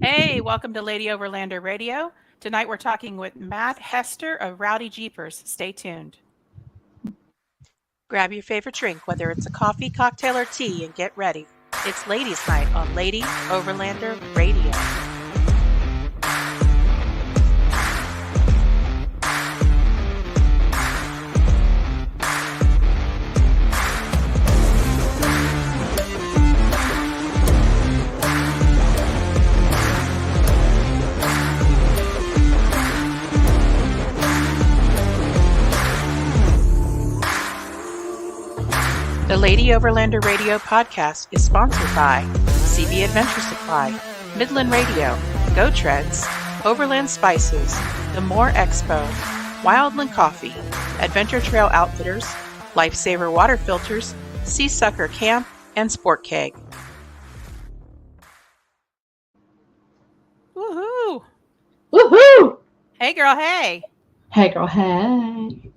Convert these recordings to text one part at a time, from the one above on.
Hey, welcome to Lady Overlander Radio. Tonight we're talking with Matt Hester of Rowdy Jeepers. Stay tuned. Grab your favorite drink, whether it's a coffee, cocktail, or tea, and get ready. It's Ladies' Night on Lady Overlander Radio. The Lady Overlander Radio podcast is sponsored by CB Adventure Supply, Midland Radio, Go Treads, Overland Spices, The Moore Expo, Wildland Coffee, Adventure Trail Outfitters, Lifesaver Water Filters, Sea Sucker Camp, and Sport Keg. Woohoo! Woohoo! Hey girl, hey! Hey girl, hey.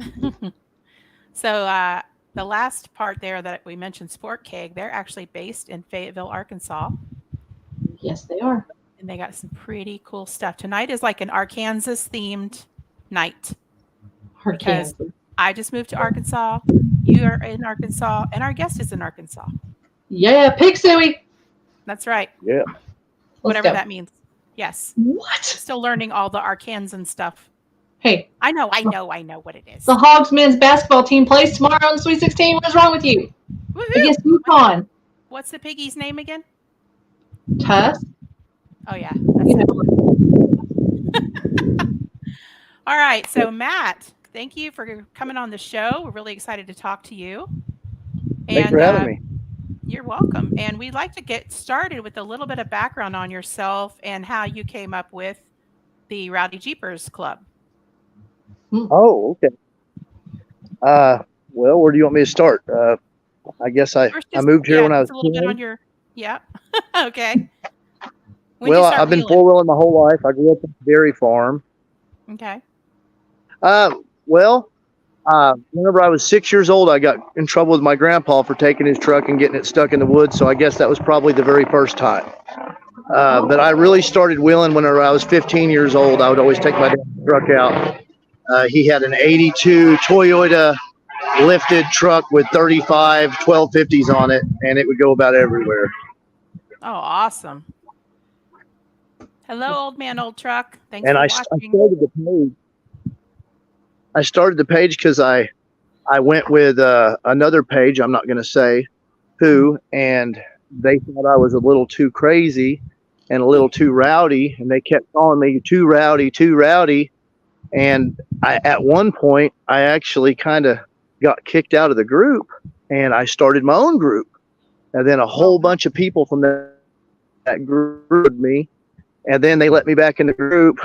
So, the last part there that we mentioned, Sport Keg, they're actually based in Fayetteville, Arkansas. Yes, they are. And they got some pretty cool stuff. Tonight is like an Arkansas-themed night. Because I just moved to Arkansas, you are in Arkansas, and our guest is in Arkansas. Yeah, pig suey. That's right. Yeah. Whatever that means. Yes. What? Still learning all the Arkansan stuff. Hey. I know what it is. The Hogs men's basketball team plays tomorrow on the Sweet 16. What is wrong with you? Woo-hoo. Against UConn. What's the piggy's name again? Tuss. Oh, yeah. That's it. All right. So, Matt, thank you for coming on the show. We're really excited to talk to you. Thanks for having me. You're welcome. And we'd like to get started with a little bit of background on yourself and how you came up with the Rowdy Jeepers Club. Oh, okay. Well, where do you want me to start? I guess I moved here when I was a little bit on your okay. I've been four-wheeling my whole life. I grew up on a dairy farm. Okay. Whenever I was 6 years old, I got in trouble with my grandpa for taking his truck and getting it stuck in the woods. So I guess that was probably the very first time. But I really started wheeling whenever I was 15 years old. I would always take my dad's truck out. He had an 82 Toyota lifted truck with 35 1250s on it, and it would go about everywhere. Oh, awesome. Hello, old man, old truck. Thanks and for watching. I started the page because I went with another page, I'm not going to say who, and they thought I was a little too crazy and a little too rowdy, and they kept calling me too rowdy. And at one point, I actually kind of got kicked out of the group, and I started my own group. And then a whole bunch of people from that group with me, and then they let me back in the group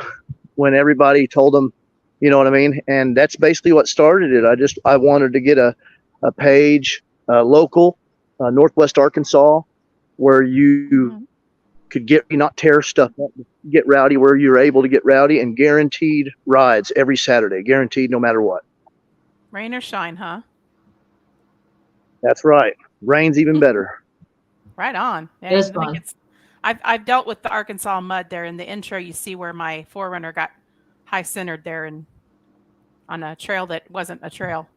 when everybody told them, you know what I mean? And that's basically what started it. I wanted to get a page, local, Northwest Arkansas, where you could not tear stuff up, get rowdy where you're able to get rowdy, and guaranteed rides every Saturday, guaranteed no matter what. Rain or shine, huh? That's right. Rain's even better. Right on. It is fun. I've dealt with the Arkansas mud there. In the intro, you see where my 4Runner got high centered there and on a trail that wasn't a trail.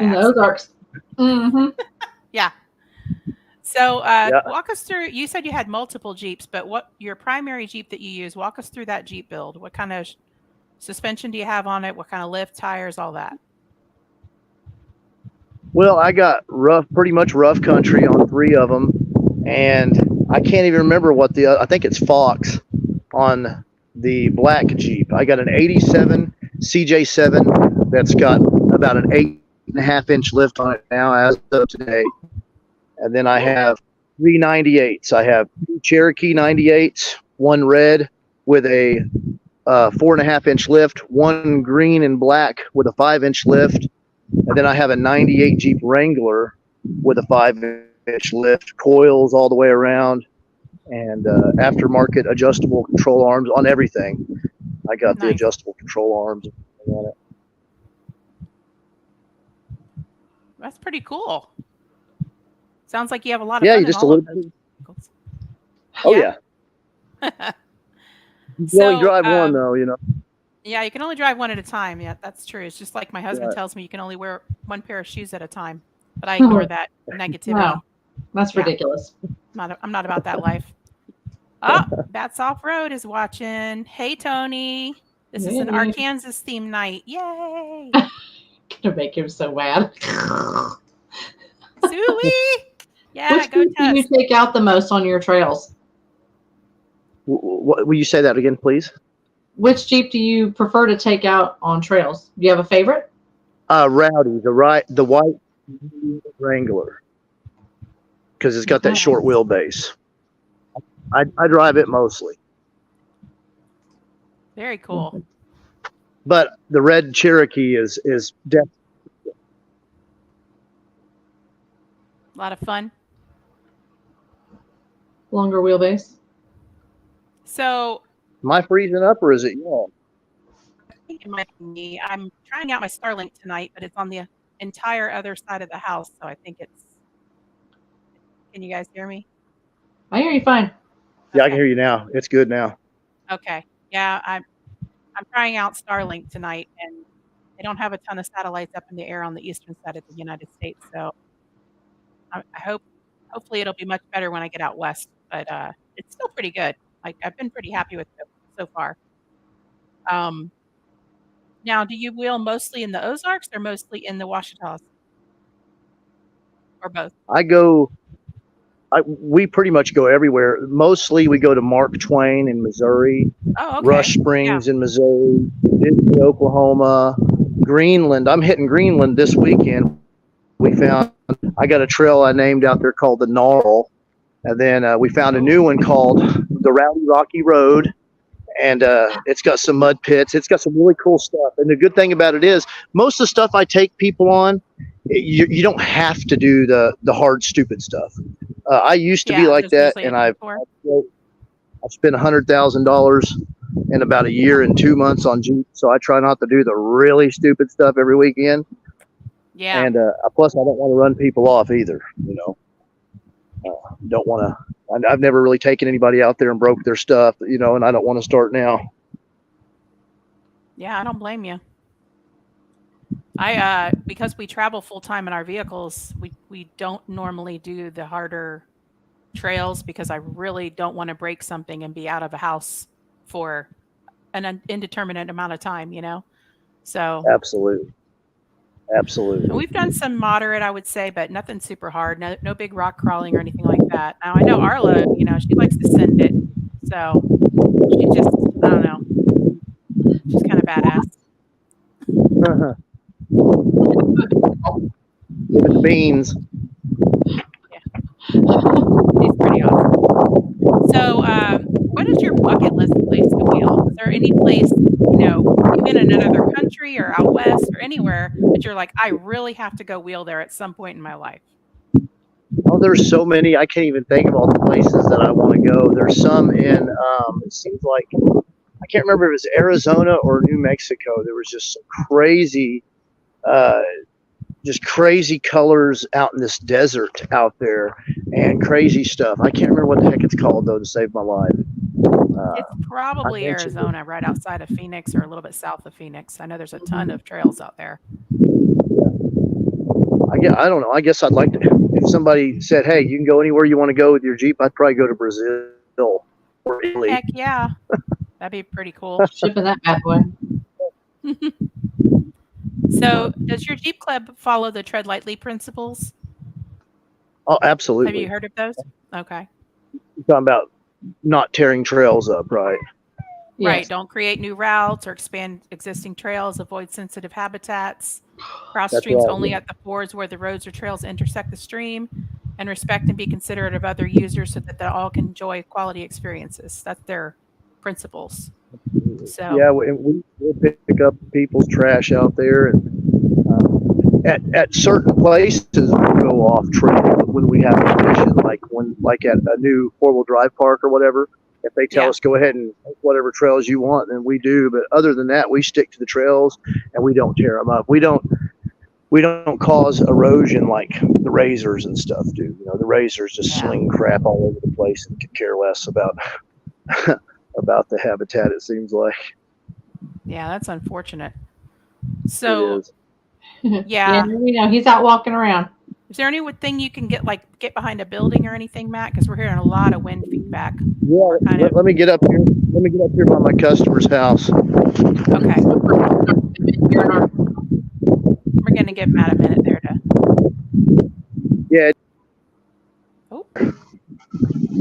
In the Ozarks. Mm-hmm. Yeah. So walk us through, you said you had multiple Jeeps, but what your primary Jeep that you use, walk us through that Jeep build. What kind of suspension do you have on it? What kind of lift, tires, all that? Well, I got pretty much rough country on 3 of them, and I can't even remember what I think it's Fox on the black Jeep. I got an 87 CJ7 that's got about an 8.5-inch lift on it now as of today. And then I have 3 98s. I have 2 Cherokee 98s, one red with a 4.5-inch lift, one green and black with a 5-inch lift. And then I have a 98 Jeep Wrangler with a 5-inch lift, coils all the way around, and aftermarket adjustable control arms on everything. I got the adjustable control arms on it. That's pretty cool. Sounds like you have a lot of fun. Yeah, just a little bit. Oh Yeah. yeah. You can only drive one though, you know. Yeah, you can only drive one at a time. Yeah, that's true. It's just like my husband Right. tells me you can only wear one pair of shoes at a time. But I ignore that negativity. Wow, that's Yeah. ridiculous. I'm not about that life. Oh, Bats Off Road is watching. Hey, Tony. This is an Hey. Arkansas theme night. Yay. Gonna make him so mad. Suey. Yeah, Which go Jeep do you Tusk. take out the most on your trails? Will you say that again, please? Which Jeep do you prefer to take out on trails? Do you have a favorite? Rowdy, the white Wrangler, because it's got that Nice. short wheelbase. I drive it mostly, Very cool. but the red Cherokee is definitely. A lot of fun. Longer wheelbase. So Am I freezing up or is it you? I think it might be me. I'm trying out my Starlink tonight, but it's on the entire other side of the house. So I think it's. Can you guys hear me? I hear you fine. Yeah, I Okay. can hear you now. It's good now. Okay. Yeah, I'm trying out Starlink tonight, and they don't have a ton of satellites up in the air on the eastern side of the United States. So I hopefully it'll be much better when I get out west. But it's still pretty good. Like I've been pretty happy with it so far. Now, do you wheel mostly in the Ozarks or mostly in the Ouachitas, or both? We pretty much go everywhere. Mostly we go to Mark Twain in Missouri, Oh, okay. Rush Springs in Missouri, Disney, Oklahoma, Greenland. I'm hitting Greenland this weekend. I got a trail I named out there called the Gnarl. And then we found a new one called the Rowdy Rocky Road. And it's got some mud pits. It's got some really cool stuff. And the good thing about it is most of the stuff I take people on, you don't have to do the hard, stupid stuff. I used to be like that, and I've spent $100,000 in about a year and 2 months on Jeep. So I try not to do the really stupid stuff every weekend. Yeah. And plus, I don't want to run people off either. You know, don't want to. I've never really taken anybody out there and broke their stuff. You know, and I don't want to start now. Yeah, I don't blame you. Because we travel full time in our vehicles, we don't normally do the harder trails because I really don't want to break something and be out of a house for an indeterminate amount of time, you know? So Absolutely. we've done some moderate, I would say, but nothing super hard. No big rock crawling or anything like that. Now I know Arla, you know, she likes to send it. So she just, I don't know. She's kind of badass. Give it beans. She's pretty awesome. So, what is your bucket list place to wheel? Is there any place, you know, even in another country or out west or anywhere that you're like, I really have to go wheel there at some point in my life? Oh, there's so many. I can't even think of all the places that I want to go. There's some in, it seems like, I can't remember if it was Arizona or New Mexico. There was just some crazy colors out in this desert out there and crazy stuff. I can't remember what the heck it's called though to save my life. It's probably Arizona, right outside of Phoenix or a little bit south of Phoenix. I know there's a ton of trails out there. I don't know. I guess I'd like to, if somebody said, hey, you can go anywhere you want to go with your Jeep, I'd probably go to Brazil or Italy. Heck yeah. That'd be pretty cool. Shipping that bad boy. So, does your Jeep Club follow the tread lightly principles? Oh, absolutely. Have you heard of those? Okay. You're talking about not tearing trails up, right? Right. Yes. Don't create new routes or expand existing trails. Avoid sensitive habitats. Cross That's streams right. only at the fords where the roads or trails intersect the stream. And respect and be considerate of other users so that they all can enjoy quality experiences. That's their principles. So Yeah, we'll pick up people's trash out there, and at certain places we'll go off trail when we have permission, like at a new 4-wheel drive park or whatever. If they tell us go ahead and take whatever trails you want, then we do. But other than that, we stick to the trails and we don't tear them up. We don't. we don't cause erosion like the razors and stuff do. You know, the razors just sling crap all over the place and could care less about about the habitat. It seems like Yeah, that's unfortunate. it So, is. yeah. You know, he's out walking around. Is there anything you can get behind a building or anything, Matt? Because we're hearing a lot of wind feedback. Yeah, let me get up here. Let me get up here by my customer's house. Okay. We're going to give Matt a minute there to. Yeah. Oh.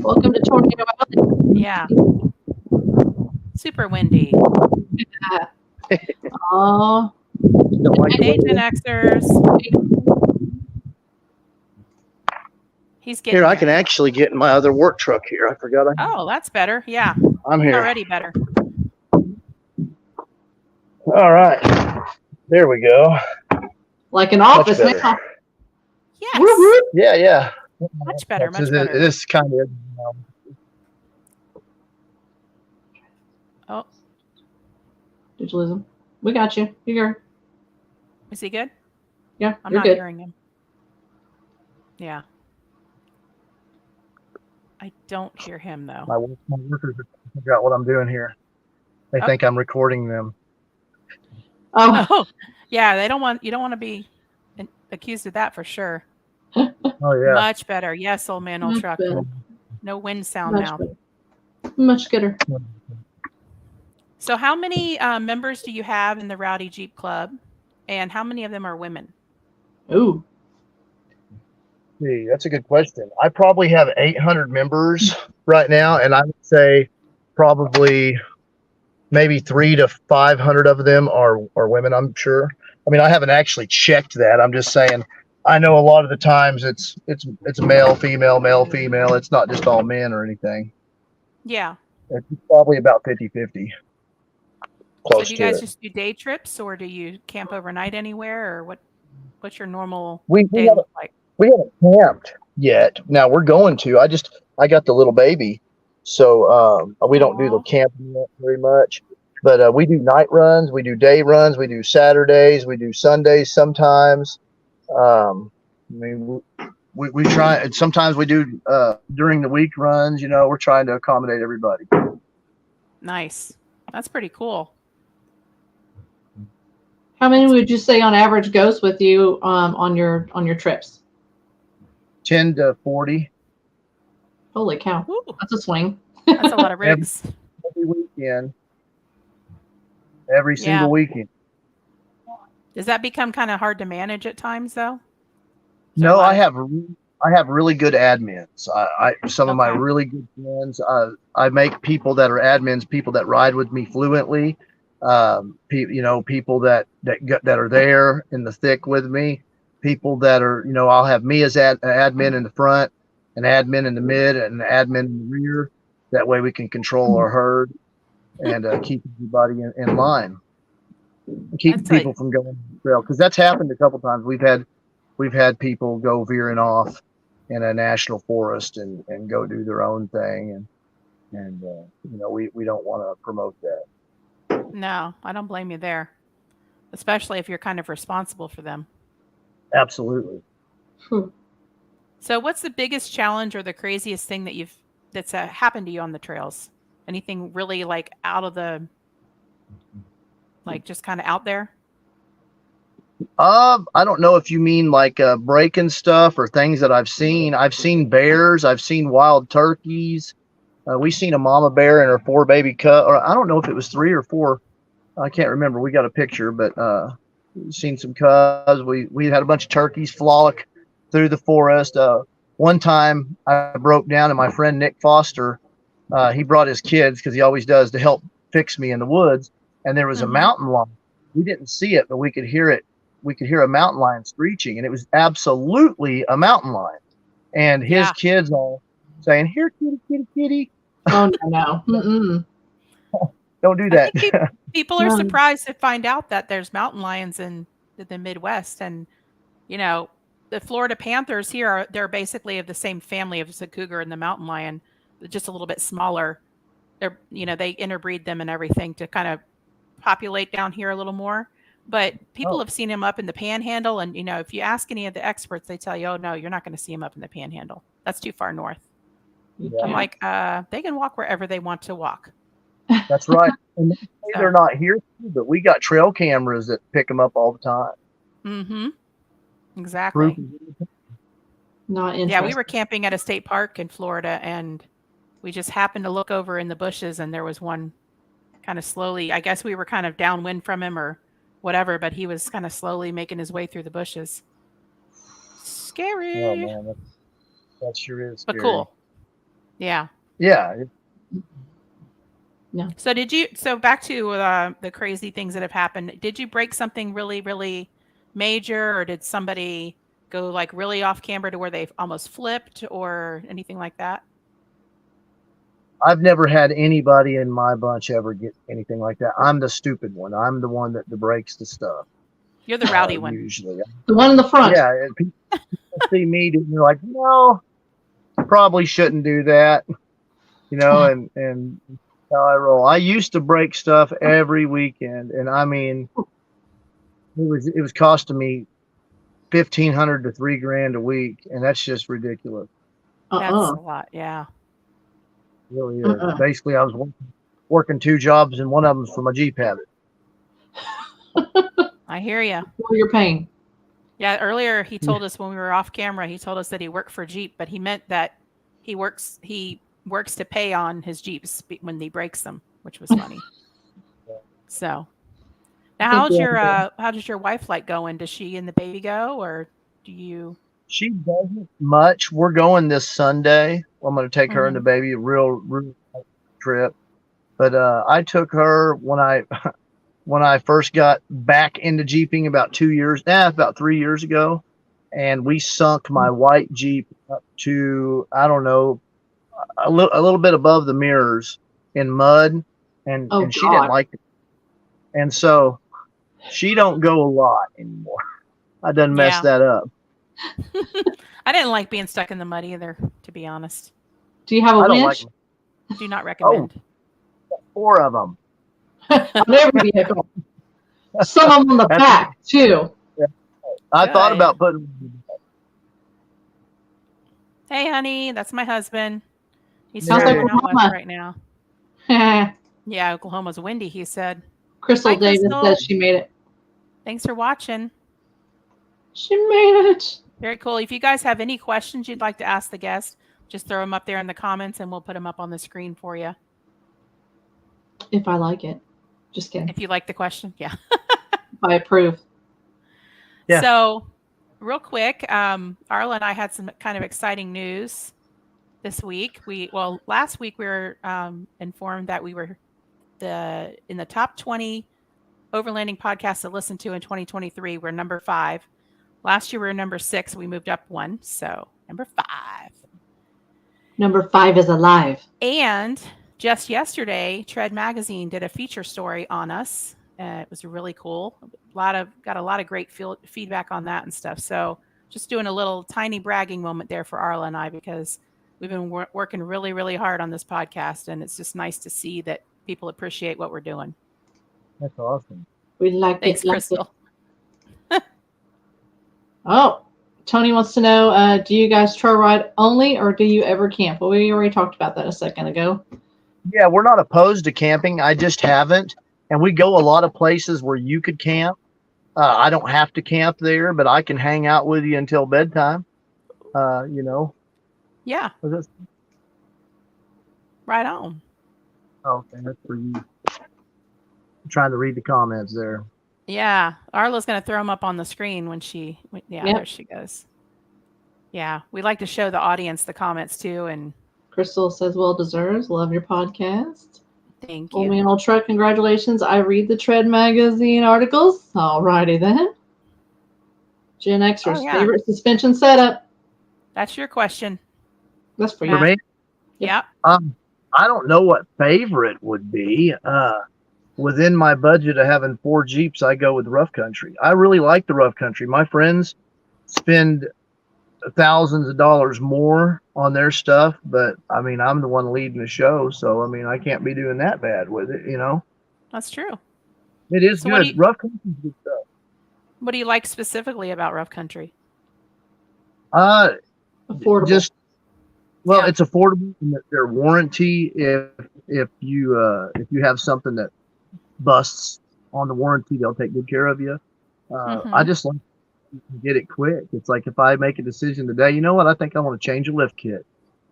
Welcome to Tornado Valley. Yeah. Super windy. Oh. Hey, Gen Xers. He's getting here. there. I can actually get in my other work truck here. I forgot. Oh, that's better. Yeah. I'm here. Already better. All right. There we go. Like an office now. Yes. Woo-woo. Yeah. Much better. Much better. It is kind of. Oh. Did you lose him? We got you. You're good. Is he good? Yeah, I'm you're not good. hearing him. Yeah. I don't hear him though. My workers are trying to figure out what I'm doing here. They think I'm recording them. Oh. Yeah. You don't want to be accused of that for sure. Oh yeah. Much better. Yes, old man, old Much truck. better. No wind sound Much now. better. Much gooder. So how many members do you have in the Rowdy Jeep Club, and how many of them are women? Ooh. See, that's a good question. I probably have 800 members right now, and I would say probably maybe 300 to 500 of them are women. I'm sure. I mean, I haven't actually checked that. I'm just saying. I know a lot of the times it's male, female, male, female. It's not just all men or anything. Yeah. It's probably about 50-50. So do you guys just do day trips, or do you camp overnight anywhere, or what's your normal day look like? We haven't camped yet. Now we're going to. I got the little baby, so we don't do the camping very much. But we do night runs, we do day runs, we do Saturdays, we do Sundays sometimes. I mean, we try. And sometimes we do during the week runs. You know, we're trying to accommodate everybody. Nice. That's pretty cool. How many would you say on average goes with you on your trips? 10 to 40. Holy cow. Ooh. That's a swing. That's a lot of rigs. Every weekend. Every single weekend. Does that become kind of hard to manage at times, though? No, I have really good admins. Some of my really good friends. I make people that are admins, people that ride with me fluently. People that are there in the thick with me. People that are, I'll have me as admin in the front, an admin in the mid, and an admin in the rear. That way we can control our herd and keep everybody in line. Keep people from going off the trail, because that's happened a couple times. We've had people go veering off in a national forest and go do their own thing, and we don't want to promote that. No, I don't blame you there, especially if you're kind of responsible for them. Absolutely. So what's the biggest challenge or the craziest thing that's happened to you on the trails? Anything really out of the, just kind of out there? I don't know if you mean breaking stuff or things that I've seen. I've seen bears. I've seen wild turkeys. We've seen a mama bear and her 4 baby cubs. Or I don't know if it was 3 or 4. I can't remember. We got a picture, but we've seen some cubs. We had a bunch of turkeys frolic through the forest. One time I broke down, and my friend Nick Foster, he brought his kids, because he always does, to help fix me in the woods. And there was a mountain lion. We didn't see it, but we could hear it. We could hear a mountain lion screeching, and it was absolutely a mountain lion. And his kids all saying, "Here, kitty, kitty, kitty." Oh, no. Don't do that. I think people are surprised to find out that there's mountain lions in the Midwest. And, the Florida Panthers here, they're basically of the same family as the cougar and the mountain lion, just a little bit smaller. They're, they interbreed them and everything to kind of populate down here a little more. but people Oh. have seen him up in the Panhandle. And, if you ask any of the experts, they tell you, oh, no, you're not going to see him up in the Panhandle. That's too far north. Yeah. I'm like, they can walk wherever they want to walk. That's right. And they're not here, but we got trail cameras that pick them up all the time. Mm-hmm. Exactly. Not interesting. Yeah, we were camping at a state park in Florida, and we just happened to look over in the bushes, and there was one kind of slowly. I guess we were kind of downwind from him or whatever, but he was kind of slowly making his way through the bushes. Scary. Oh man, that sure is scary. But cool. Yeah. Yeah. No. So back to the crazy things that have happened. Did you break something really, really major, or did somebody go like really off camber to where they've almost flipped or anything like that? I've never had anybody in my bunch ever get anything like that. I'm the stupid one. I'm the one that breaks the stuff. You're the rowdy one. Usually. The one in the front. Yeah. And people see me and they're like, no, probably shouldn't do that. And how I roll. I used to break stuff every weekend, and I mean, it was costing me $1,500 to $3,000 a week, and that's just ridiculous. That's a lot, yeah. It really is. Basically, I was working 2 jobs, and one of them's for my Jeep habit. I hear you. For your pain. Yeah, earlier he told us when we were off camera, he told us that he worked for Jeep, but he meant that he works to pay on his Jeeps when he breaks them, which was funny. So now how does your wife like going? Does she and the baby go, or do you? She doesn't much. We're going this Sunday. I'm going to take her and the baby, a real trip. But I took her when I first got back into Jeeping about 3 years ago, and we sunk my white Jeep up to, I don't know, a little bit above the mirrors in mud, and she didn't like it. And so she don't go a lot anymore. I done messed that up. I didn't like being stuck in the mud either, to be honest. Do you have a winch? Do not recommend. 4 of them. On every vehicle. Some of them on the back too. Yeah. I thought about putting. Hey, honey, that's my husband. He's Sounds like Oklahoma right now. Yeah, Oklahoma's windy, he said. Crystal Davis says she made it. Thanks for watching. She made it. Very cool. If you guys have any questions you'd like to ask the guest, just throw them up there in the comments and we'll put them up on the screen for you. If I like it. Just kidding. If you like the question, yeah. If I approve. Yeah. So, real quick, Arla and I had some kind of exciting news this week. Last week we were informed that we were in the top 20 overlanding podcasts to listen to in 2023. We're number 5. Last year we were number 6. We moved up 1, so number 5. Number 5 is alive. And just yesterday, Tread Magazine did a feature story on us. It was really cool. Got a lot of great feedback on that and stuff. So just doing a little tiny bragging moment there for Arla and I, because we've been working really, really hard on this podcast, and it's just nice to see that people appreciate what we're doing. That's awesome. We like Thanks, Crystal. Oh, Tony wants to know, do you guys trail ride only, or do you ever camp? Well, we already talked about that a second ago. Yeah, we're not opposed to camping. I just haven't. And we go a lot of places where you could camp. I don't have to camp there, but I can hang out with you until bedtime. Yeah. Right on. Okay, that's for you. I'm trying to read the comments there. Yeah, Arla's going to throw them up on the screen there she goes. Yeah, we like to show the audience the comments too. And Crystal says, well deserves. Love your podcast. Thank you. Old Man Old Truck, congratulations. I read the Tread Magazine articles. Alrighty then. Gen Xers, favorite suspension setup? That's your question. That's for you. For me? Yeah. I don't know what favorite would be. Within my budget of having 4 Jeeps, I go with rough country. I really like the rough country. My friends spend thousands of dollars more on their stuff, but I mean, I'm the one leading the show, so I mean, I can't be doing that bad with it, That's true. It is So good. Rough country's good stuff. what do you like specifically about rough country? Affordable. Just it's affordable, and their warranty if you have something that busts on the warranty, they'll take good care of you. I just like to get it quick. It's like if I make a decision today, you know what? I think I want to change a lift kit.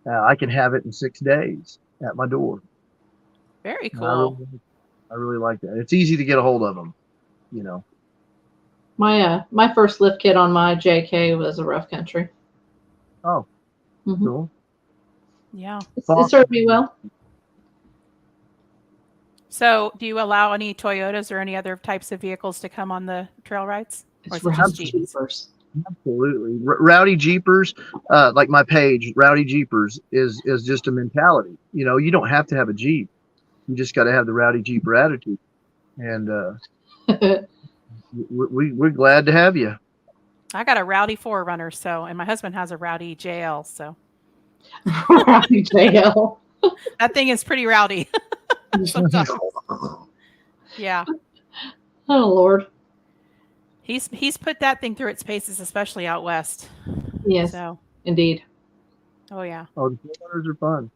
I can have it in 6 days at my door. Very cool. I really like that. It's easy to get a hold of them. My first lift kit on my JK was a rough country. Oh, cool. Yeah. It served me well. So do you allow any Toyotas or any other types of vehicles to come on the trail rides? It's Rowdy Jeepers. Absolutely. Rowdy Jeepers, like my page, Rowdy Jeepers is just a mentality. You don't have to have a Jeep. You just got to have the Rowdy Jeeper attitude. And we're glad to have you. I got a Rowdy 4Runner, and my husband has a Rowdy JL, so. Rowdy JL. That thing is pretty rowdy. Sometimes. Yeah. Oh Lord. He's put that thing through its paces, especially out west. Yes. So. Indeed. Oh yeah. Oh, the 4Runners are fun.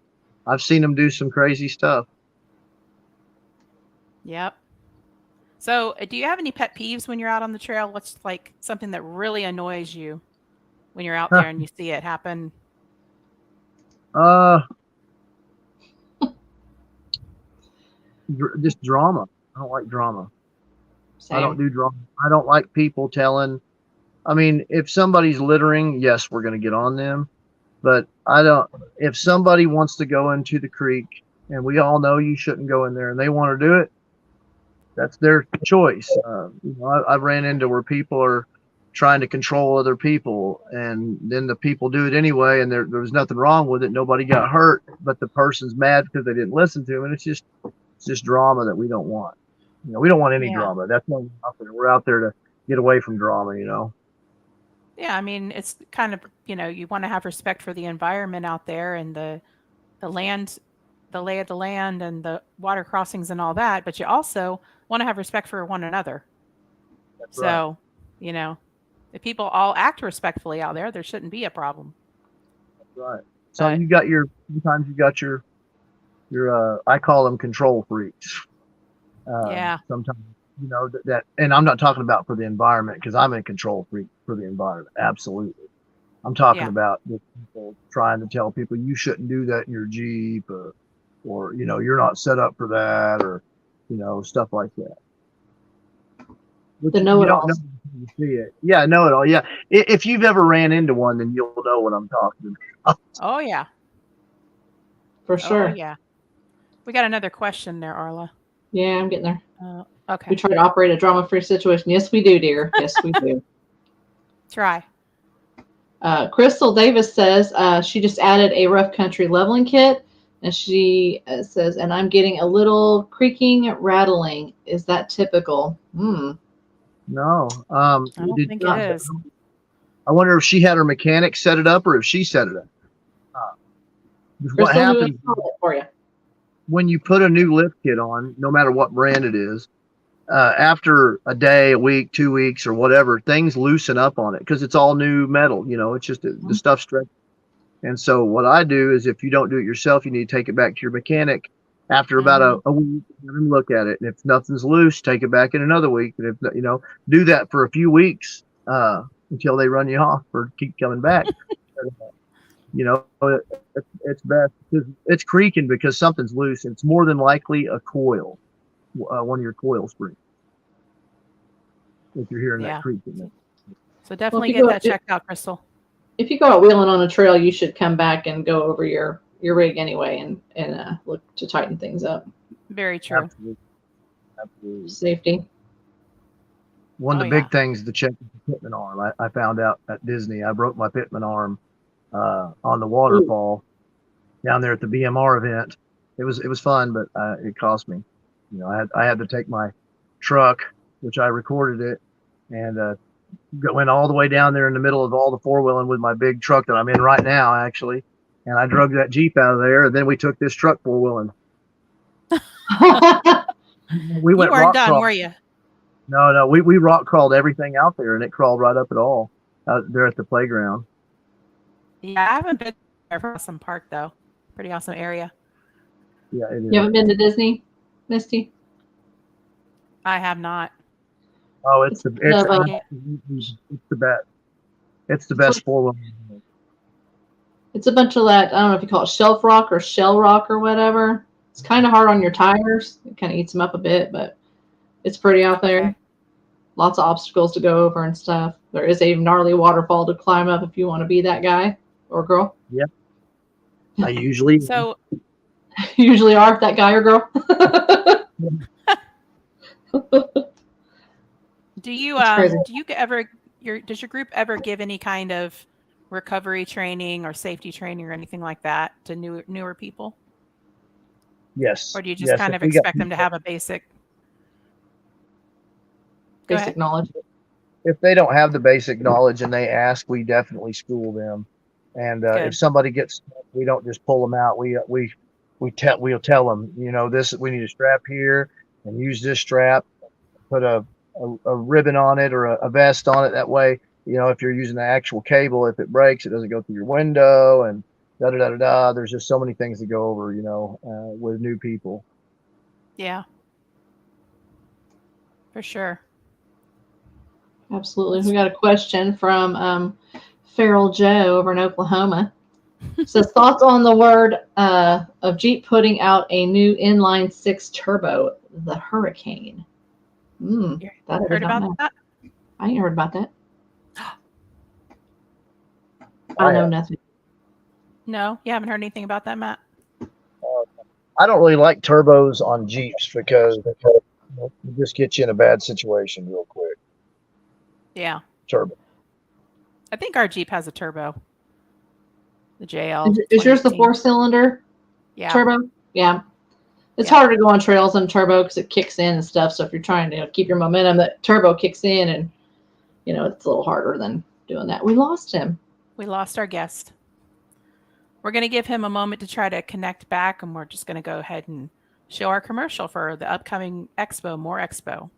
I've seen them do some crazy stuff. Yep. So, do you have any pet peeves when you're out on the trail? What's like something that really annoys you when you're out there and you see it happen? Just drama. I don't like drama. Same. I don't do drama. I don't like people telling. I mean, if somebody's littering, yes, we're going to get on them. But I don't. If somebody wants to go into the creek, and we all know you shouldn't go in there, and they want to do it, that's their choice. I ran into where people are trying to control other people, and then the people do it anyway, and there was nothing wrong with it. Nobody got hurt, but the person's mad because they didn't listen to him, and it's just drama that we don't want. We don't want any drama. That's why we're out there to get away from drama. Yeah, I mean, it's kind of you want to have respect for the environment out there and the land, the lay of the land, and the water crossings and all that, but you also want to have respect for one another. That's so, right. If people all act respectfully out there shouldn't be a problem. That's right. So sometimes you got your I call them control freaks. Sometimes, that, and I'm not talking about for the environment because I'm a control freak for the environment. Absolutely. I'm talking about the people trying to tell people you shouldn't do that in your Jeep or you're not set up for that or, stuff like that. The know-it-alls. You see it. Yeah, know-it-all. Yeah. If you've ever ran into one, then you'll know what I'm talking about. Oh, yeah. For sure. Oh, yeah. We got another question there, Arla. Yeah, I'm getting there. Okay. We try to operate a drama-free situation. Yes, we do, dear. Yes, we do. Try. Crystal Davis says she just added a rough country leveling kit. And she says, and I'm getting a little creaking, rattling. Is that typical? No. I don't think it is. I wonder if she had her mechanic set it up or if she set it up. What happens for you? When you put a new lift kit on, no matter what brand it is, after a day, a week, 2 weeks, or whatever, things loosen up on it because it's all new metal. It's just the stuff stretches. And so what I do is if you don't do it yourself, you need to take it back to your mechanic after about a week, have him look at it. And if nothing's loose, take it back in another week. And if, do that for a few weeks until they run you off or keep coming back. It's best because it's creaking because something's loose. It's more than likely a coil, one of your coil springs. If you're hearing that creaking. So definitely get that checked out, Crystal. If you go out wheeling on a trail, you should come back and go over your rig anyway and look to tighten things up. Very true. Absolutely. Safety. One of the big things to check is the pitman arm. I found out at Disney, I broke my pitman arm on the waterfall down there at the BMR event. It was fun, but it cost me. I had to take my truck, which I recorded it, and went all the way down there in the middle of all the four-wheeling with my big truck that I'm in right now, actually. And I drug that Jeep out of there, and then we took this truck four-wheeling. We went. You weren't done, were you? No, we rock crawled everything out there, and it crawled right up at all out there at the playground. Yeah, I haven't been there. For awesome park though. Pretty awesome area. Yeah, it is. You haven't been to Disney, Misty? I have not. Oh, it's the best. It's the best 4-wheel. It's a bunch of that, I don't know if you call it shelf rock or shell rock or whatever. It's kind of hard on your tires. It kind of eats them up a bit, but it's pretty out there. Lots of obstacles to go over and stuff. There is a gnarly waterfall to climb up if you want to be that guy or girl. Yeah. I usually So usually are that guy or girl. do you does your group ever give any kind of recovery training or safety training or anything like that to newer people? Yes. Or do you just kind of expect them to have a basic knowledge? If they don't have the basic knowledge and they ask, we definitely school them. And if somebody gets stuck, we don't just pull them out. We'll tell them, this, we need a strap here and use this strap, put a ribbon on it or a vest on it. That way, if you're using the actual cable, if it breaks, it doesn't go through your window and da-da-da-da-da. There's just so many things to go over, with new people. Yeah. For sure. Absolutely. We got a question from Feral Joe over in Oklahoma. Says, thoughts on the word of Jeep putting out a new inline 6 turbo, the Hurricane. Heard about that? I ain't heard about that. I know nothing. No, you haven't heard anything about that, Matt? I don't really like turbos on Jeeps because it just gets you in a bad situation real quick. Yeah. Turbo. I think our Jeep has a turbo. The JL. Is yours the 4-cylinder turbo? Yeah. It's harder to go on trails on turbo because it kicks in and stuff. So if you're trying to keep your momentum, that turbo kicks in and, it's a little harder than doing that. We lost him. We lost our guest. We're going to give him a moment to try to connect back, and we're just going to go ahead and show our commercial for the upcoming expo, More Expo.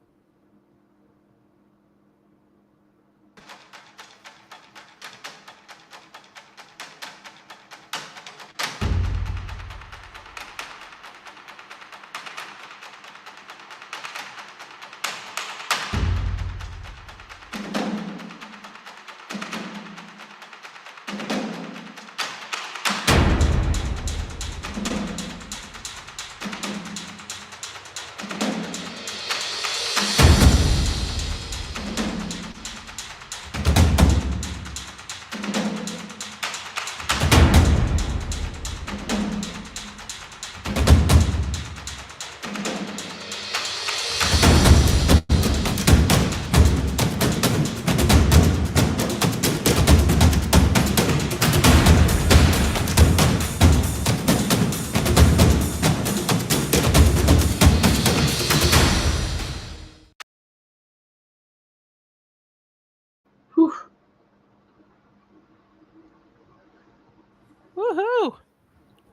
Woohoo!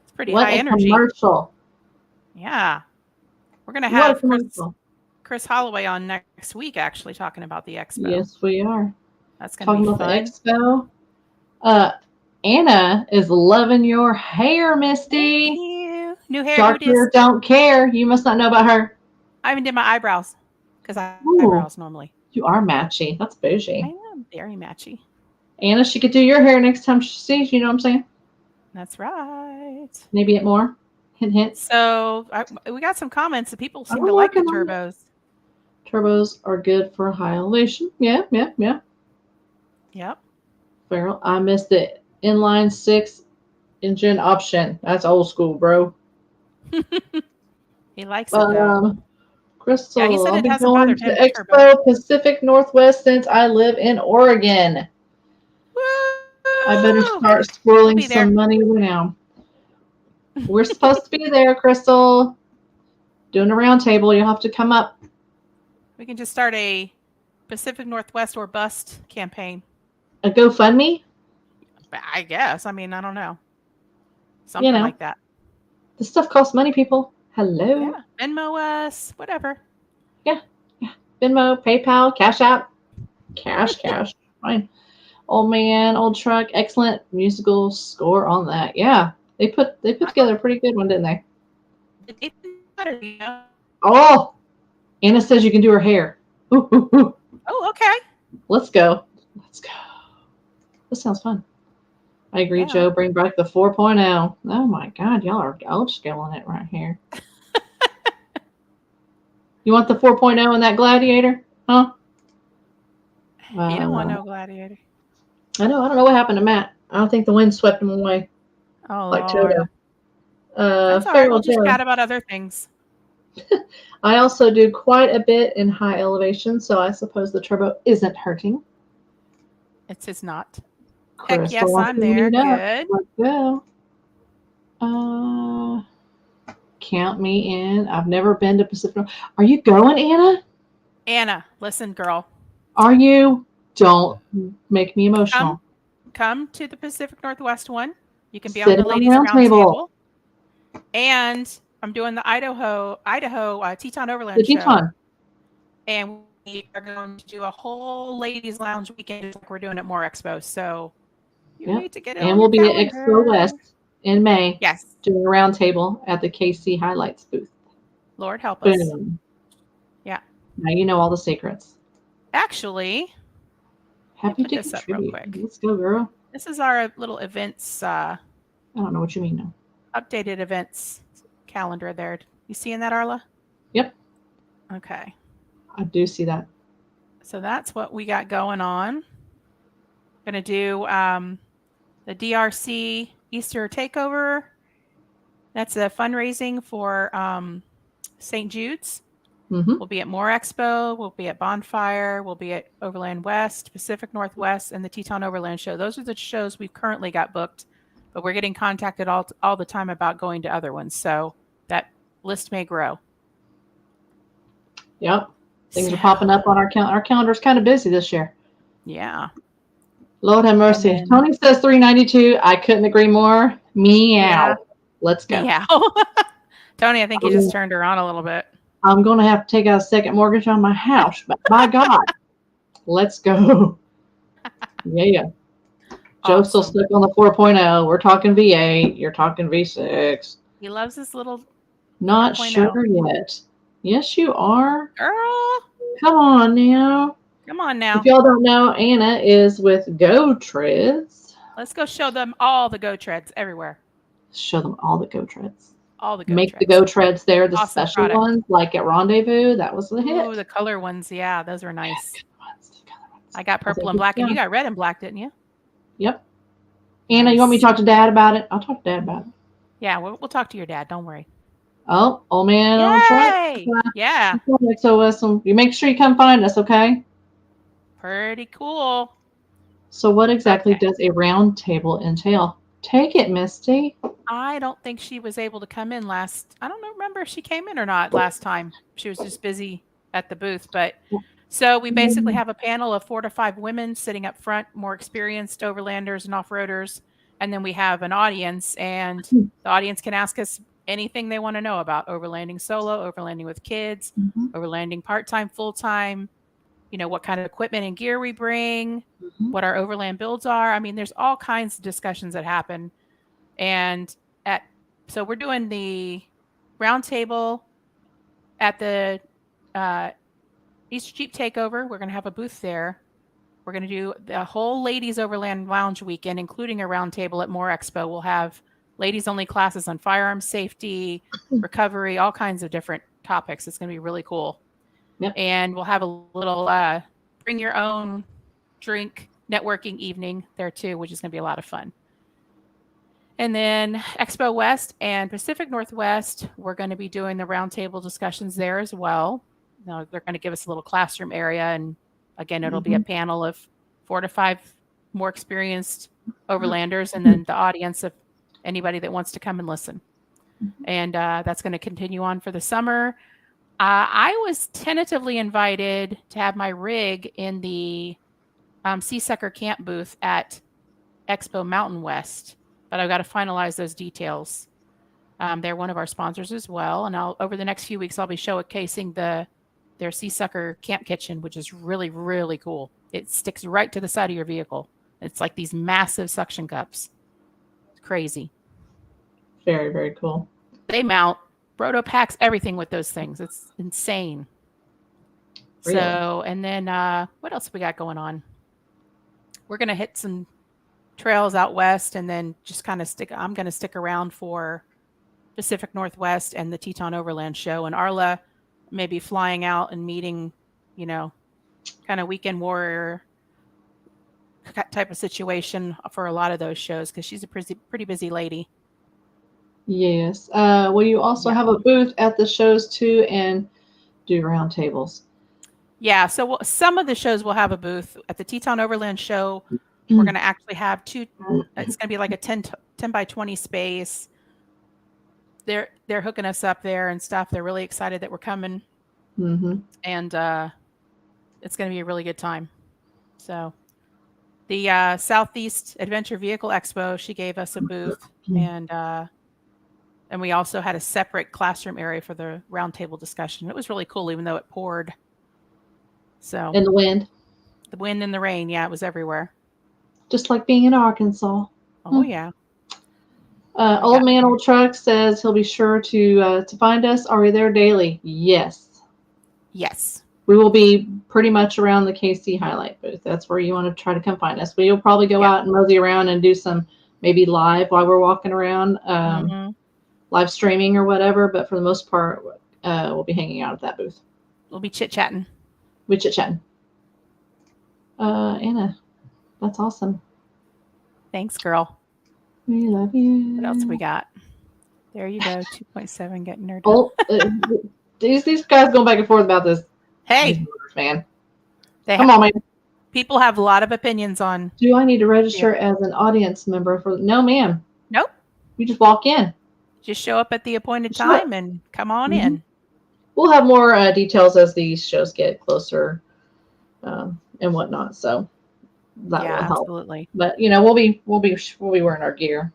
It's pretty high energy. Commercial. Yeah. We're going to have Chris Holloway on next week, actually, talking about the expo. Yes, we are. That's going to be fun. The expo. Anna is loving your hair, Misty. Thank you. New hair. Dark hair don't care. You must not know about her. I even did my eyebrows because I have eyebrows normally. You are matchy. That's bougie. I am very matchy. Anna, she could do your hair next time she sees you. You know what I'm saying? That's right. Maybe it more. Hint, hint. So we got some comments that people seem to like the turbos. Turbos are good for high elevation. Yeah. Yep. Feral, I missed the inline 6 engine option. That's old school, bro. He likes it though. Crystal, he said it I've hasn't been bothered going him. to Expo Pacific Northwest since I live in Oregon. Woo! I better start squirreling some money now. We're supposed to be there, Crystal. Doing a round table. You'll have to come up. We can just start a Pacific Northwest or bust campaign. A GoFundMe? I guess. I mean, I don't know. Something like that. This stuff costs money, people. Hello. Yeah. Venmo us. Whatever. Yeah. Venmo, PayPal, Cash App, cash. Fine. Old man, old truck, excellent musical score on that. Yeah, they put together a pretty good one, didn't they? Oh, Anna says you can do her hair. Ooh. Oh, okay. Let's go. This sounds fun. I agree, Yeah. Joe. Bring back the 4.0. Oh my God, y'all are old scaling it right here. You want the 4.0 in that Gladiator? Huh? You don't want no Gladiator. I know. I don't know what happened to Matt. I don't think the wind swept him away. Oh, Like Lord. Toto. That's all right. We'll just chat about other things. I also do quite a bit in high elevation, so I suppose the turbo isn't hurting. It's not. Crystal, Heck yes, I'm there. Good. Let's go. Count me in. I've never been to Pacific Northwest. Are you going, Anna? Anna, listen, girl. Are you? Don't make me emotional. Come to the Pacific Northwest one. You can be Sit on the ladies' round table. And I'm doing the Idaho Teton Overland show. Teton. And we are going to do a whole ladies' lounge weekend like we're doing at More Expo. So you need to get it. And we'll be at Expo West in May. Yes. Doing a round table at the KC Highlights booth. Lord help us. Boom. Yeah. Now you know all the secrets. Actually, happy to this up real quick. Let's go, girl. This is our little events. I don't know what you mean now. Updated events calendar there. You seeing that, Arla? Yep. Okay. I do see that. So that's what we got going on. Going to do the DRC Easter Takeover. That's a fundraising for St. Jude's. Mm-hmm. We'll be at More Expo. We'll be at Bonfire. We'll be at Overland West, Pacific Northwest, and the Teton Overland Show. Those are the shows we've currently got booked, but we're getting contacted all the time about going to other ones. So that list may grow. Yep. Things are popping up on our calendar. Our calendar's kind of busy this year. Yeah. Lord have mercy. Tony says 392. I couldn't agree more. Meow. Yeah. Let's go. Meow. Tony, I think you just turned her on a little bit. I'm going to have to take out a second mortgage on my house, but by God, let's go. Yeah. Joe's still stuck on the 4.0. We're talking V8. You're talking V6. He loves this little. Not sure yet. Yes, you are. Girl. Come on now. If y'all don't know, Anna is with Go Treads. Let's go show them all the Go Treads everywhere. Show them all the Go Treads. All the Go Make Treads. the Go Treads there, the awesome special ones, like at Rendezvous. That was the hit. Oh, the color ones. Yeah, those were nice. Good ones. I got purple and black, and you got red and black, didn't you? Yep. Anna, you want me to talk to Dad about it? I'll talk to Dad about it. Yeah, we'll talk to your dad. Don't worry. Oh, old man on track. Yeah. So you make sure you come find us, okay? Pretty cool. So what exactly does a round table entail? Take it, Misty. I don't think she was able to come in last. I don't remember if she came in or not last time. She was just busy at the booth. But so we basically have a panel of 4 to 5 women sitting up front, more experienced overlanders and off-roaders. And then we have an audience, and the audience can ask us anything they want to know about overlanding solo, overlanding with kids, overlanding part-time, full-time, what kind of equipment and gear we bring, what our overland builds are. I mean, there's all kinds of discussions that happen. And so we're doing the round table at the Easter Jeep Takeover. We're going to have a booth there. We're going to do the whole ladies overland lounge weekend, including a round table at More Expo. We'll have ladies only classes on firearm safety, recovery, all kinds of different topics. It's going to be really cool. Yep. And we'll have a little bring your own drink networking evening there too, which is going to be a lot of fun. And then Expo West and Pacific Northwest, we're going to be doing the roundtable discussions there as well. Now, they're going to give us a little classroom area. And again, it'll be a panel of 4 to 5 more experienced overlanders, and then the audience of anybody that wants to come and listen. And that's going to continue on for the summer. I was tentatively invited to have my rig in the Seasucker Camp booth at Expo Mountain West, but I've got to finalize those details. They're one of our sponsors as well, and over the next few weeks I'll be showcasing the their Sea Sucker camp kitchen, which is really, really cool. It sticks right to the side of your vehicle. It's like these massive suction cups. It's crazy. Very, very cool. They mount Brodo packs everything with those things. It's insane. Really? So, and then what else we got going on? We're going to hit some trails out west and then just kind of I'm going to stick around for Pacific Northwest and the Teton Overland show. And Arla may be flying out and meeting, kind of weekend warrior type of situation for a lot of those shows because she's a pretty busy lady. Yes. Will you also have a booth at the shows too and do roundtables? Yeah. So some of the shows will have a booth. At the Teton Overland show, we're going to actually have two. It's going to be like a 10 by 20 space. They're hooking us up there and stuff. They're really excited that we're coming. Mm-hmm. And it's going to be a really good time. So the Southeast Adventure Vehicle Expo, she gave us a booth, and we also had a separate classroom area for the roundtable discussion. It was really cool, even though it poured. So and the wind and the rain, yeah, it was everywhere. Just like being in Arkansas. Oh yeah. Old Man Old Truck says he'll be sure to find us. Are we there daily? Yes. Yes. We will be pretty much around the KC highlight booth. That's where you want to try to come find us. We'll probably go out and mosey around and do some maybe live while we're walking around, live streaming or whatever. But for the most part, we'll be hanging out at that booth. We'll be chit-chatting. Anna, that's awesome. Thanks, girl. We love you. What else we got? There you go. 2.7 getting nerded. Oh, these guys going back and forth about this. Hey, man. Come on, man. People have a lot of opinions on. Do I need to register as an audience member for? No, ma'am. Nope. You just walk in. Just show up at the appointed time and come on in. We'll have more details as these shows get closer and whatnot. So that will help. Absolutely. But we'll be wearing our gear.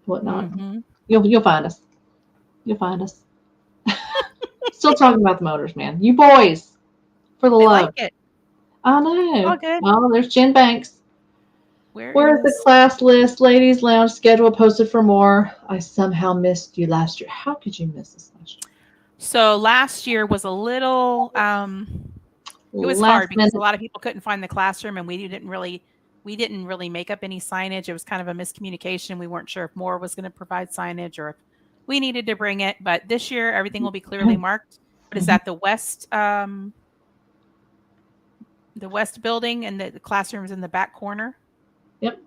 Whatnot. Mm-hmm. You'll find us. You'll find us. Still talking about the motors, man. You boys, for the love. Like it. I know. All good. Oh, there's Jen Banks. Where's the class list? Ladies Lounge schedule posted for more. I somehow missed you last year. How could you miss us last year? So last year was a little. It was hard because a lot of people couldn't find the classroom, and we didn't really make up any signage. It was kind of a miscommunication. We weren't sure if Moore was going to provide signage or if we needed to bring it. But this year, everything will be clearly marked. But is that the west building, and the classroom is in the back corner? Yep.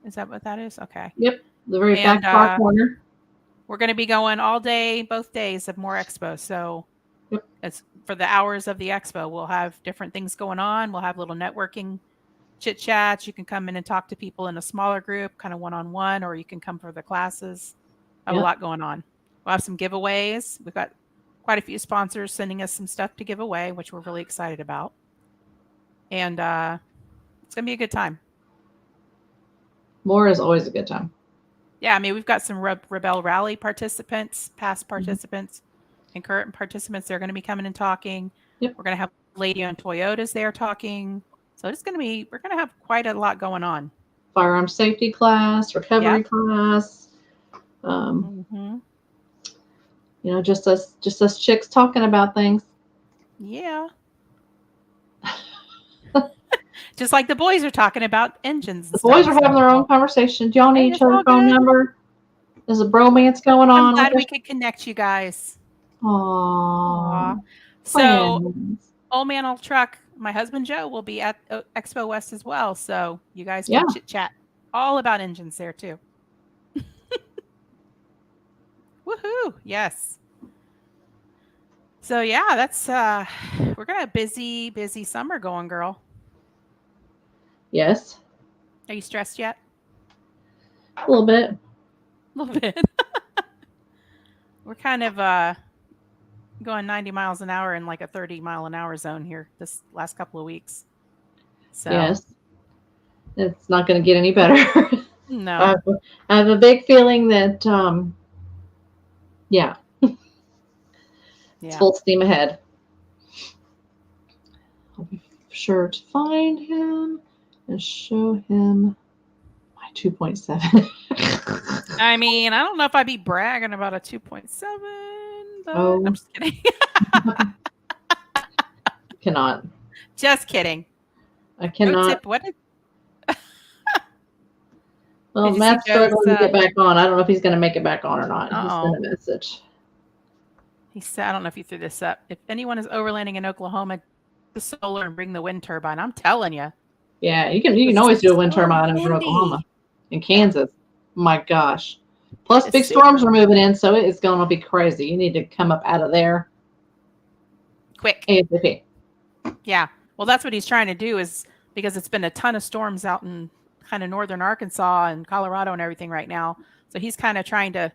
Is that what that is? Okay. Yep. The very back far corner. We're going to be going all day, both days of Moore Expo. So it's for the hours of the expo. We'll have different things going on. We'll have little networking chit chats. You can come in and talk to people in a smaller group, kind of one-on-one, or you can come for the classes. I have a lot going on. We'll have some giveaways. We've got quite a few sponsors sending us some stuff to give away, which we're really excited about. And it's going to be a good time. More is always a good time. Yeah, I mean, we've got some Rebel Rally participants, past participants, and current participants. They're going to be coming and talking. Yep. We're going to have Lady on Toyotas there talking. So we're going to have quite a lot going on. Firearm safety class, recovery class. Just us chicks talking about things. Yeah. Just like the boys are talking about engines. The boys are having their own conversation. Do y'all need each other's phone number? There's a bromance going on. I'm glad we could connect you guys. Aww. So, Old Man Old Truck, my husband Joe will be at Expo West as well. So you guys can chit chat all about engines there too. Woohoo! Yes. So yeah, that's we're gonna have busy summer going, girl. Yes. Are you stressed yet? A little bit. We're kind of going 90 miles an hour in like a 30-mile-an-hour zone here this last couple of weeks. So yes, it's not going to get any better. No. I have a big feeling that, it's full steam ahead. sure to find him and show him my 2.7. I mean, I don't know if I'd be bragging about a 2.7, but Oh. I'm just kidding. Cannot. Just kidding. I cannot. Tip, what did Well, Did you Matt's see Joe's, struggling to get back on. I don't know if he's going to make it back on or not. He Uh-oh. sent a message. He said, I don't know if you threw this up. If anyone is overlanding in Oklahoma, the solar and bring the wind turbine. I'm telling you. Yeah, you can It's always do a wind so turbine over windy. Oklahoma and Kansas. My gosh. Plus, It's big super storms are moving in, so it is going to be crazy. You need to come up out of there quick. ASAP. Yeah. Well, that's what he's trying to do, is because it's been a ton of storms out in kind of northern Arkansas and Colorado and everything right now. So he's kind of trying to.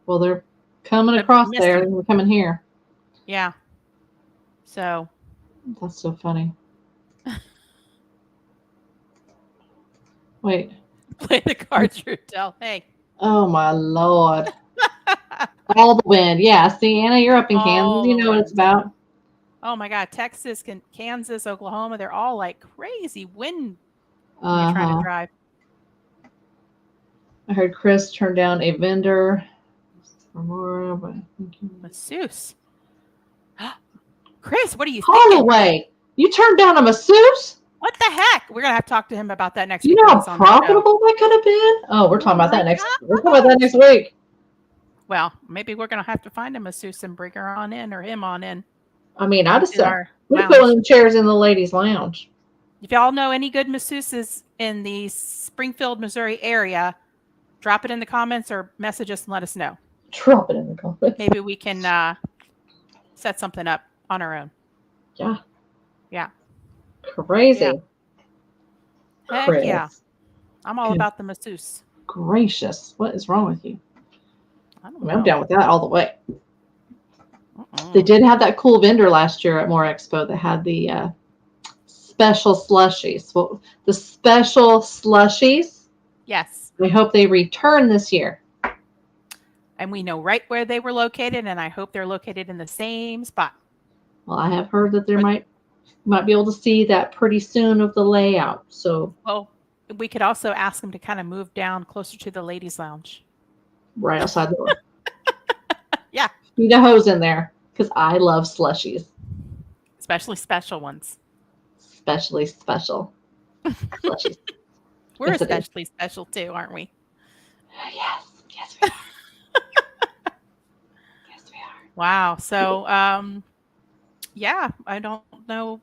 Well, they're coming They're across missing. there. They're coming here. Yeah. So That's so funny. Wait. play the cards, Rutel. Hey. Oh, my Lord. All the wind. Yeah. See, Anna, you're up in All Kansas. You the know what it's wind. about. Oh my God, Texas, Kansas, Oklahoma, they're all like crazy wind when you're trying to drive. I heard Chris turn down a vendor for more, but Masseuse. Chris, what are you thinking? Holloway, you turned down a masseuse? What the heck? We're gonna have to talk to him about that next You week. know when how he's on the show. profitable that could have been? Oh, we're talking about that next. God. We're talking about that next week. Well, maybe we're gonna have to find a masseuse and bring her on in, or him on in. I mean, I just our we're lounge. putting chairs in the ladies' lounge. If y'all know any good masseuses in the Springfield, Missouri area, drop it in the comments or message us and let us know. Drop it in the comments. Maybe we can set something up on our own. Yeah. Yeah. Crazy. Yeah. Heck Chris. yeah. I'm all about the masseuse. Gracious. What is wrong with you? I don't I mean, know. I'm down with that all the way. They did have that cool vendor last year at More Expo that had the special slushies. Well, the special slushies. Yes. We hope they return this year. And we know right where they were located, and I hope they're located in the same spot. Well, I have heard that there might be able to see that pretty soon of the layout. So, well, we could also ask them to kind of move down closer to the ladies' lounge. Right outside the door. Yeah. Need a hose in there because I love slushies. Especially special ones. Especially special slushies. We're Yes, especially special too, aren't we? Yes. Yes, we are. Yes, we are. Wow. So, yeah, I don't know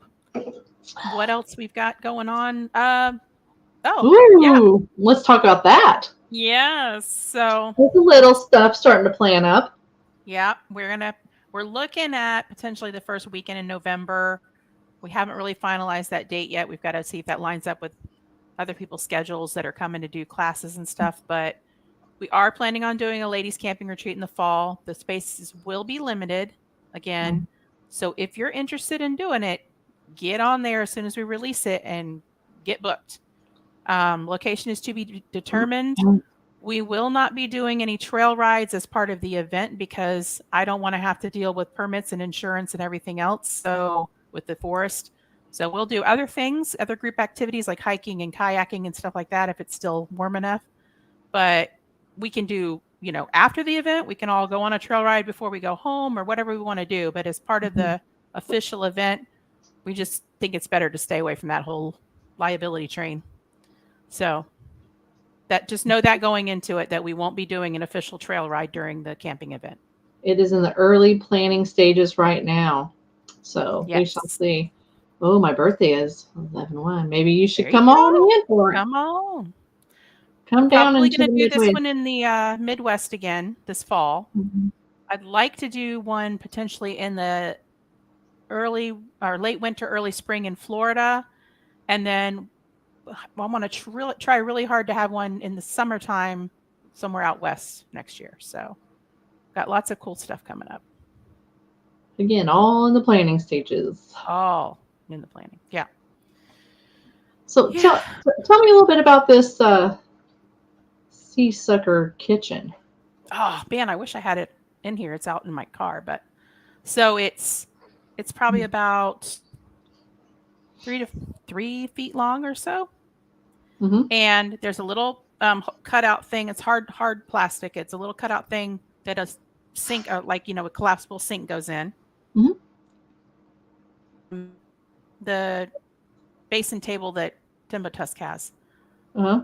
what else we've got going on. Ooh, let's talk about that. Yes. So there's a little stuff starting to plan up. Yeah, we're looking at potentially the first weekend in November. We haven't really finalized that date yet. We've got to see if that lines up with other people's schedules that are coming to do classes and stuff. But we are planning on doing a ladies camping retreat in the fall. The spaces will be limited again. So if you're interested in doing it, get on there as soon as we release it and get booked. Location is to be determined. We will not be doing any trail rides as part of the event because I don't want to have to deal with permits and insurance and everything else. So with the forest. So we'll do other things, other group activities like hiking and kayaking and stuff like that if it's still warm enough. But we can do, after the event, we can all go on a trail ride before we go home or whatever we want to do. But as part of the official event, we just think it's better to stay away from that whole liability train. So that just know that going into it, that we won't be doing an official trail ride during the camping event. It is in the early planning stages right now. So we shall see. Oh, my birthday is 11/1. Maybe you should come on in for it. Come on. Come down. Probably going to do this one in the Midwest again this fall. Mm-hmm. I'd like to do one potentially in the early or late winter, early spring in Florida. And then I want to try really hard to have one in the summertime somewhere out west next year. So got lots of cool stuff coming up. Again, all in the planning stages. All in the planning. Yeah. So tell me a little bit about this Sea Sucker kitchen. Oh man, I wish I had it in here. It's out in my car, but so it's probably about 3 feet long or so. Mm-hmm. And there's a little cutout thing. It's hard plastic. It's a little cutout thing that a sink, like, a collapsible sink goes in. Mm-hmm. The basin table that Timbo Tusk has. Uh-huh.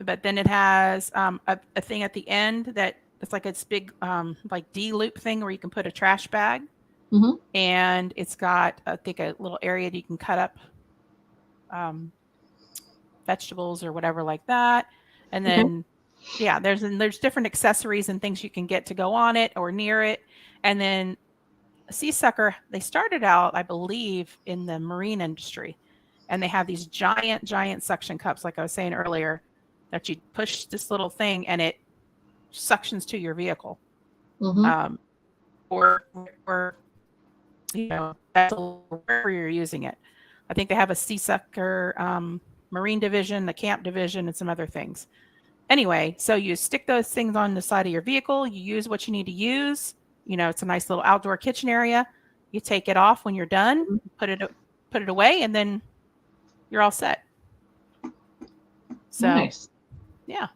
But then it has a thing at the end that it's like this big like D-loop thing where you can put a trash bag. Mm-hmm. And it's got, I think, a little area that you can cut up vegetables or whatever like that. And then, yeah, there's different accessories and things you can get to go on it or near it. And then Sea Sucker, they started out, I believe, in the marine industry. And they have these giant suction cups, like I was saying earlier, that you push this little thing and it suctions to your vehicle. Mm-hmm. Or that's where you're using it. I think they have a Sea Sucker marine division, the camp division, and some other things. Anyway, so you stick those things on the side of your vehicle. You use what you need to use. It's a nice little outdoor kitchen area. You take it off when you're done, put it away, and then you're all set. So, nice. Yeah,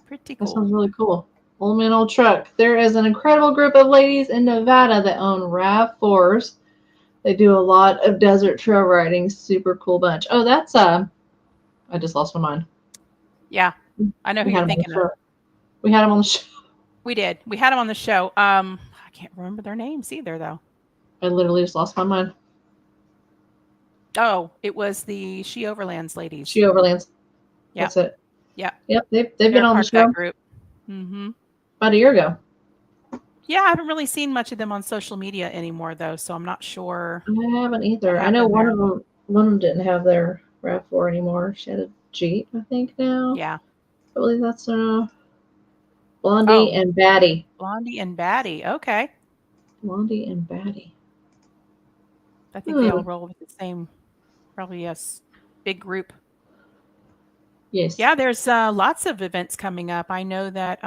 pretty cool. That sounds really cool. Old Man Old Truck. There is an incredible group of ladies in Nevada that own RAV4s. They do a lot of desert trail riding. Super cool bunch. Oh, that's I just lost my mind. Yeah, I know who you're thinking of. We had them on the show. We did. We had them on the show. I can't remember their names either, though. I literally just lost my mind. Oh, it was the She Overlands ladies. She Overlands. Yeah. That's it. Yeah. Yep. They've been on the show. Group. Mm-hmm. About a year ago. Yeah, I haven't really seen much of them on social media anymore, though, so I'm not sure. I haven't either. I know one of them didn't have their RAV4 anymore. She had a Jeep, I think, now. Yeah. I believe that's Blondie and Batty. Blondie and Batty. Okay. Blondie and Batty. I think they all roll with the same, probably, yes, big group. Yes. Yeah, there's lots of events coming up. I know that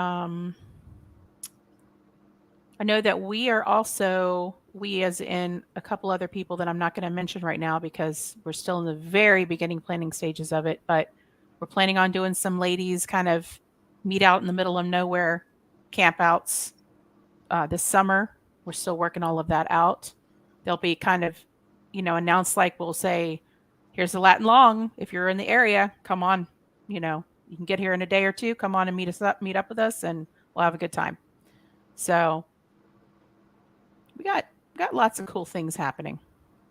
we are also, we as in a couple other people that I'm not going to mention right now because we're still in the very beginning planning stages of it, but we're planning on doing some ladies kind of meet out in the middle of nowhere campouts this summer. We're still working all of that out. They'll be kind of, announced, like we'll say, here's the Latin Long. If you're in the area, come on, you can get here in a day or two, come on and meet up with us and we'll have a good time. So we got lots of cool things happening.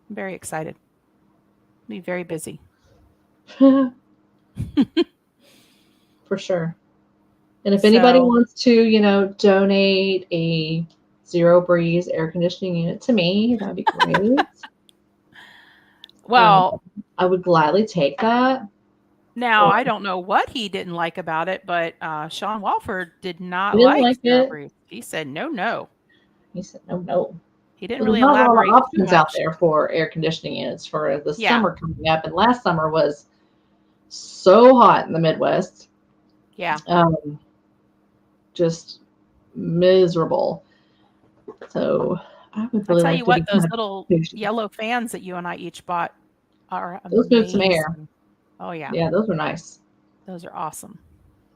I'm very excited. I'll be very busy. For sure. And if anybody wants to, donate a Zero Breeze air conditioning unit to me, that'd be great. Well, I would gladly take that. Now, I don't know what he didn't like about it, but Sean Walford did not like Zero Breeze. He said, no. He said, no. He didn't really elaborate. There's not a lot of options out there for air conditioning units for the summer coming up. And last summer was so hot in the Midwest. Yeah. Just miserable. So I would really tell you what, those little yellow fans that you and I each bought are amazing. Those moved some air. Oh, yeah. Yeah, those were nice. Those are awesome.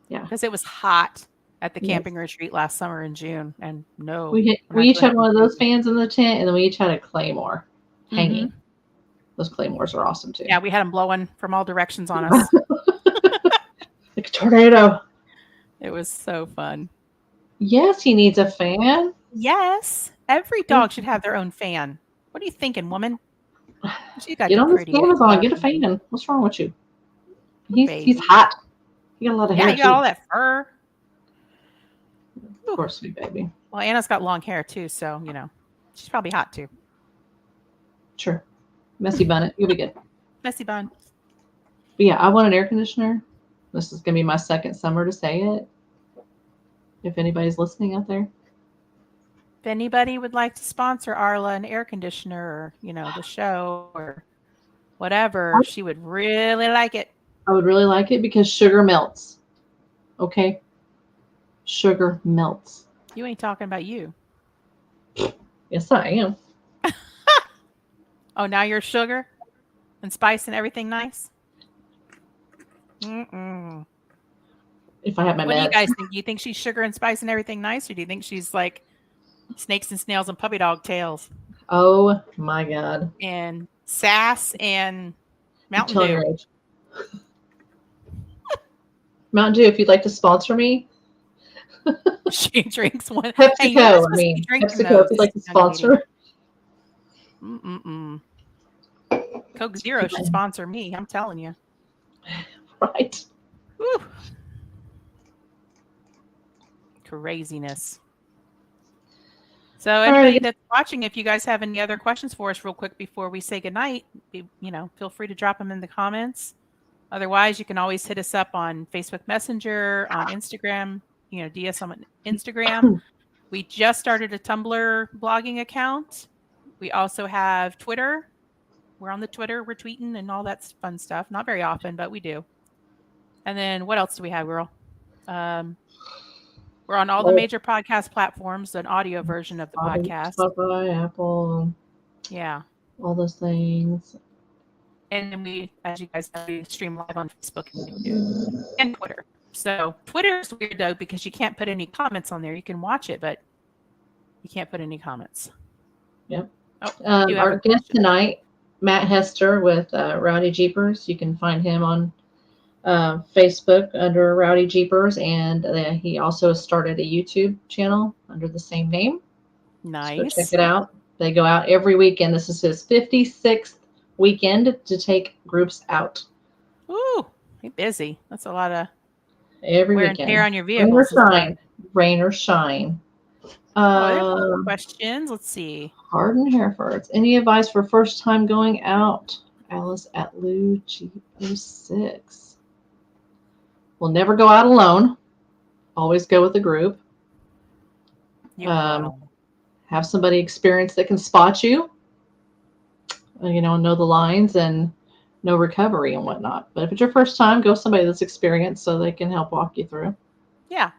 Yeah. Because it was hot at the camping retreat last summer in June. And we each had one of those fans in the tent, and then we each had a Claymore hanging. Mm-hmm. Those Claymores are awesome, too. Yeah, we had them blowing from all directions on us. Like a tornado. It was so fun. Yes, he needs a fan. Yes. Every dog should have their own fan. What are you thinking, woman? Get on this Amazon. Get a fan. What's wrong with you? He's hot. He got a lot of hair. Yeah, you got all that fur. Of course, sweet baby. Well, Anna's got long hair too, so she's probably hot too. Sure. Messy bun it. You'll be good. Messy bun. But yeah, I want an air conditioner. This is gonna be my second summer to say it. If anybody's listening out there. If anybody would like to sponsor Arla an air conditioner or, the show or whatever, she would really like it. I would really like it because sugar melts. Okay? Sugar melts. You ain't talking about you. Yes, I am. Oh, now you're sugar? And spice and everything nice? Mm-mm. If I have my What do you meds. guys think? Do you think she's sugar and spice and everything nice? Or do you think she's like snakes and snails and puppy dog tails? Oh my God. And sass and Mountain Tell your Dew? age. Mountain Dew, if you'd like to sponsor me. She drinks one. PepsiCo, Hey, you're not supposed to be drinking PepsiCo, those, if you'd like to young lady. sponsor. Mm-mm-mm. Coke Zero should sponsor me. I'm telling you. Right. Whew. Craziness. So anybody that's watching, if you guys have any other questions for us real quick before we say goodnight, feel free to drop them in the comments. Otherwise, you can always hit us up on Facebook Messenger, on Instagram, DS on Instagram. We just started a Tumblr blogging account. We also have Twitter. We're on the Twitter, we're tweeting and all that fun stuff. Not very often, but we do. And then what else do we have, girl? We're on all the major podcast platforms, an audio version of the podcast. Spotify, Apple. Yeah. All those things. And then we, as you guys know, we stream live on Facebook and YouTube and Twitter. So Twitter is weird though, because you can't put any comments on there. You can watch it, but you can't put any comments. Yep. Oh, our guest tonight, Matt Hester with Rowdy Jeepers. You can find him on Facebook under Rowdy Jeepers, and he also started a YouTube channel under the same name. Nice. So check it out. They go out every weekend. This is his 56th weekend to take groups out. Ooh, you're busy. That's a lot of every wear weekend. And tear on your vehicles. Rain or shine. There's questions. Let's see. Hardin Herefords. Any advice for first time going out? Alice at Lou G06. Well, never go out alone. Always go with a group. Have somebody experienced that can spot you. Know the lines and know recovery and whatnot. But if it's your first time, go with somebody that's experienced so they can help walk you through. Yeah.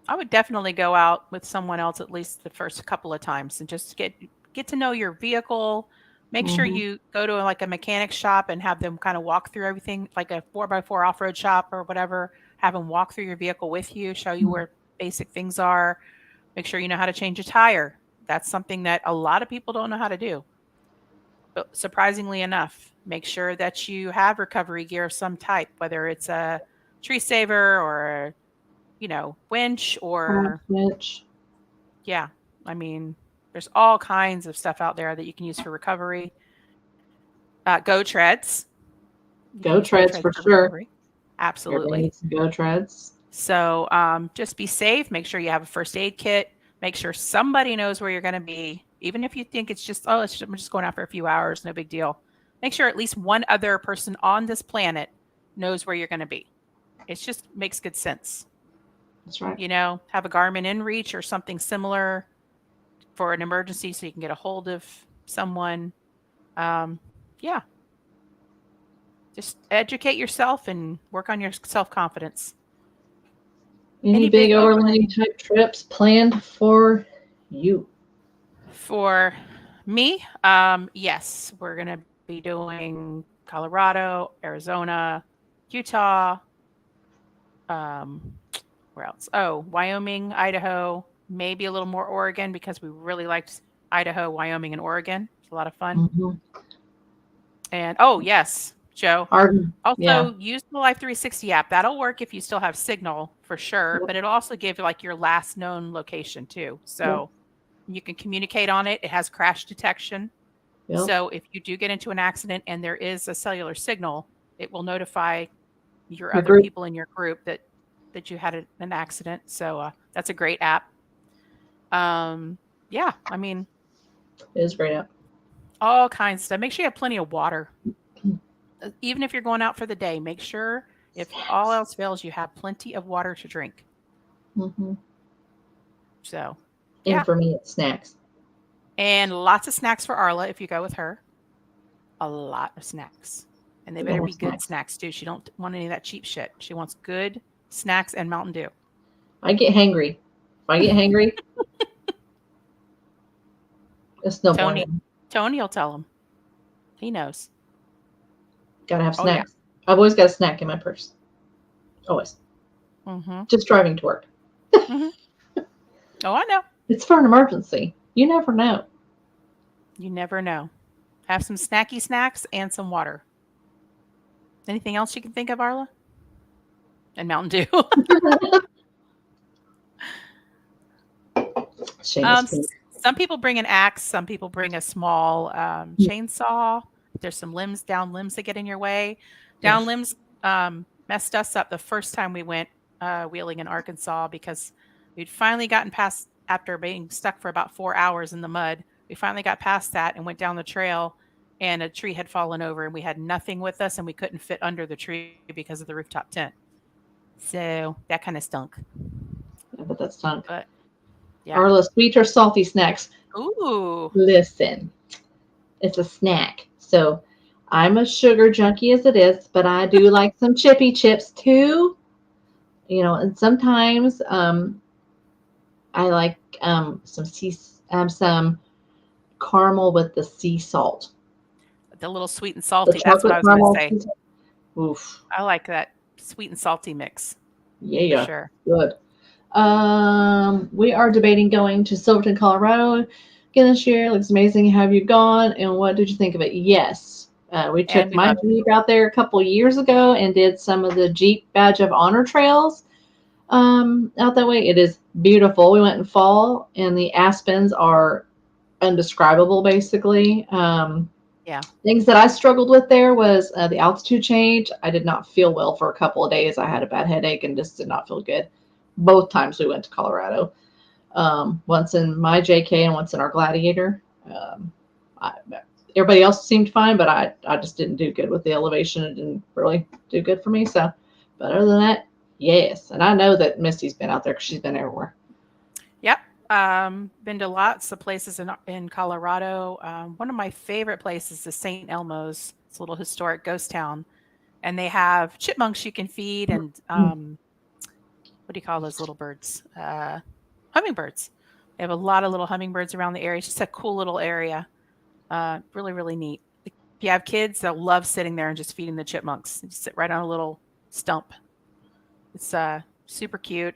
I would definitely go out with someone else at least the first couple of times and just get to know your vehicle. Make sure you go to like a mechanic shop and have them kind of walk through everything, like a 4x4 off-road shop or whatever. Have them walk through your vehicle with you, show you where basic things are. Make sure you know how to change a tire. That's something that a lot of people don't know how to do. But surprisingly enough, make sure that you have recovery gear of some type, whether it's a tree saver or winch or winch. Yeah. I mean, there's all kinds of stuff out there that you can use for recovery. Go treads. Go treads for sure. Recovery. Absolutely. Go treads. So just be safe. Make sure you have a first aid kit. Make sure somebody knows where you're going to be. Even if you think it's just, I'm just going out for a few hours, no big deal. Make sure at least one other person on this planet knows where you're going to be. It just makes good sense. That's right. Have a Garmin InReach or something similar for an emergency so you can get a hold of someone. Yeah. Just educate yourself and work on your self-confidence. Any big overlanding type trips planned for you? For me, yes. We're going to be doing Colorado, Arizona, Utah, where else? Oh, Wyoming, Idaho, maybe a little more Oregon because we really liked Idaho, Wyoming, and Oregon. It's a lot of fun. And yes, Joe. Use the Life 360 app. That'll work if you still have signal for sure, but it'll also give like your last known location too. So you can communicate on it. It has crash detection. So if you do get into an accident and there is a cellular signal, it will notify your other people in your group that you had an accident. So that's a great app. Yeah, I mean, it is a great app. All kinds of stuff. Make sure you have plenty of water. Even if you're going out for the day, make sure if all else fails, you have plenty of water to drink. So, and for me, it's snacks. And lots of snacks for Arla if you go with her. A lot of snacks. And they better be good snacks too. She don't want any of that cheap shit. She wants good snacks and Mountain Dew. I get hangry. If I get hangry, it's no point. Tony will tell him. He knows. Gotta have Oh, yeah. snacks. I've always got a snack in my purse. Always. Mm-hmm. Just driving to work. Mm-hmm. Oh, I know. It's for an emergency. You never know. You never know. Have some snacky snacks and some water. Anything else you can think of, Arla? And Mountain Dew. Shameless plug. Some people bring an axe. Some people bring a small chainsaw. There's some down limbs that get in your way. Down Yes. limbs messed us up the first time we went wheeling in Arkansas because we'd finally gotten past, after being stuck for about 4 hours in the mud, we finally got past that and went down the trail, and a tree had fallen over and we had nothing with us and we couldn't fit under the tree because of the rooftop tent. So that kind of stunk. Yeah, but that's stunk. But yeah. Arla, sweet or salty snacks? Ooh. Listen, it's a snack. So I'm a sugar junkie as it is, but I do like some chippy chips too. You know, and sometimes I like some caramel with the sea salt. The little sweet and The salty. That's what I chocolate was going to caramel. say. Oof. I like that sweet and salty mix. Yeah. For sure. Good. We are debating going to Silverton, Colorado again this year. Looks amazing. Have you gone? And what did you think of it? Yes. We took we my loved it. Jeep out there a couple years ago and did some of the Jeep Badge of Honor trails out that way. It is beautiful. We went in fall, and the aspens are undescribable, basically. Yeah. Things that I struggled with there was the altitude change. I did not feel well for a couple of days. I had a bad headache and just did not feel good. Both times we went to Colorado. Once in my JK and once in our Gladiator. Everybody else seemed fine, but I just didn't do good with the elevation. It didn't really do good for me. So, but other than that, yes. And I know that Misty's been out there because she's been everywhere. Yep. Been to lots of places in Colorado. One of my favorite places is St. Elmo's. It's a little historic ghost town, and they have chipmunks you can feed, and what do you call those little birds? Hummingbirds. They have a lot of little hummingbirds around the area. It's just a cool little area. Really, really neat. If you have kids, they'll love sitting there and just feeding the chipmunks. You sit right on a little stump. It's super cute.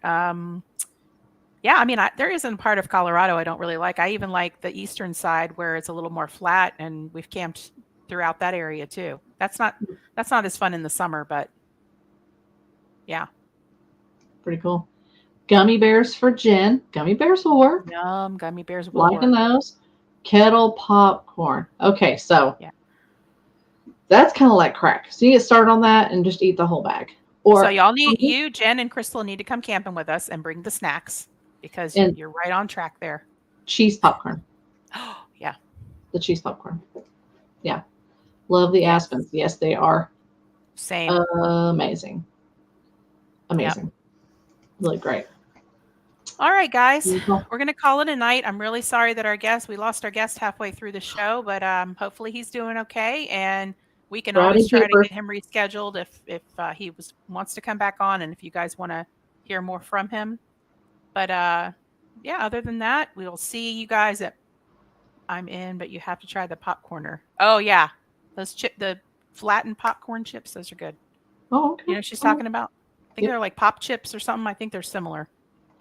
Yeah, I mean, there isn't a part of Colorado I don't really like. I even like the eastern side where it's a little more flat, and we've camped throughout that area too. That's not as fun in the summer, but yeah. Pretty cool. Gummy bears for Jen. Gummy bears will work. Yum, gummy bears will Liking work. those. Kettle popcorn. Okay, so Yeah. that's kind of like crack. So you get started on that and just eat the whole bag. Or So y'all you, Jen, and Crystal need to come camping with us and bring the snacks because And- you're right on track there. cheese popcorn. Oh, yeah. The cheese popcorn. Yeah. Love the aspens. Yes, they are Same. amazing. Amazing. Really great. All right, guys. Beautiful. We're going to call it a night. I'm really sorry that we lost our guest halfway through the show, but hopefully he's doing okay, and we can always try to get him rescheduled if he wants to come back on, and if you guys want to hear more from him. But yeah, other than that, we'll see you guys at I'm in, but you have to try the popcorner. Oh yeah, the flattened popcorn chips. Those are good. Oh, okay. You know what she's talking about? I think they're like pop chips or something. I think they're similar.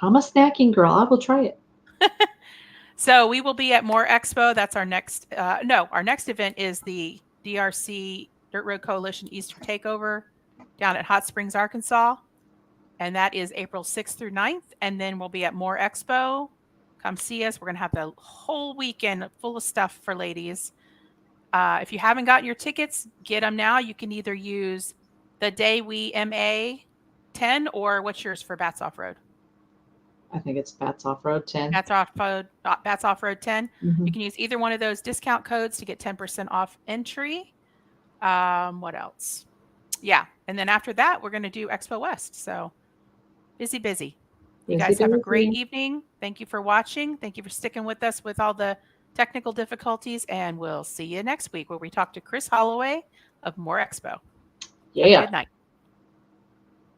I'm a snacking girl. I will try it. So we will be at More Expo. That's our next. Our next event is the DRC Dirt Road Coalition Easter Takeover down at Hot Springs, Arkansas. And that is April 6th through 9th. And then we'll be at More Expo. Come see us. We're going to have the whole weekend full of stuff for ladies. If you haven't gotten your tickets, get them now. You can either use the Day We MA 10 or what's yours for Bats Off Road? I think it's Bats Off Road 10. Bats Off Road 10. Mm-hmm. You can use either one of those discount codes to get 10% off entry. What else? Yeah. And then after that, we're going to do Expo West. So busy. You guys have a great evening. Thank you for watching. Thank you for sticking with us with all the technical difficulties. And we'll see you next week where we talk to Chris Holloway of More Expo. Yeah. Good night.